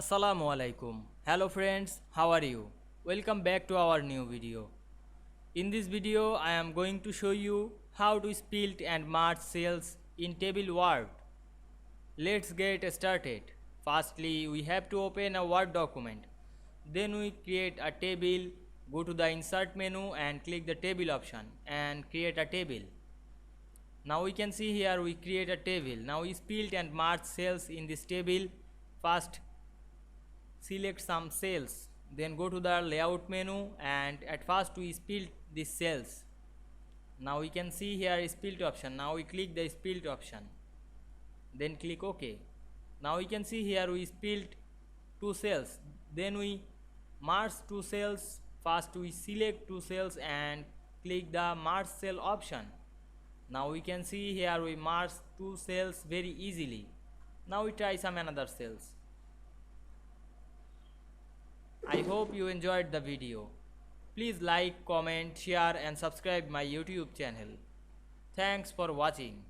Assalamu alaikum. Hello friends, how are you? Welcome back to our new video. In this video, I am going to show you how to split and merge cells in table Word. Let's get started. Firstly, we have to open a Word document. Then we create a table, go to the insert menu and click the table option and create a table. Now we can see here we create a table. Now we split and merge cells in this table. First select some cells, then go to the layout menu and at first we split these cells. Now we can see here split option. Now we click the split option, then click OK. Now we can see here we split two cells, then we merge two cells. First we select two cells and click the merge cell option. Now we can see here we merge two cells very easily. Now we try some another cells. I hope you enjoyed the video. Please like, comment, share and subscribe my YouTube channel. Thanks for watching.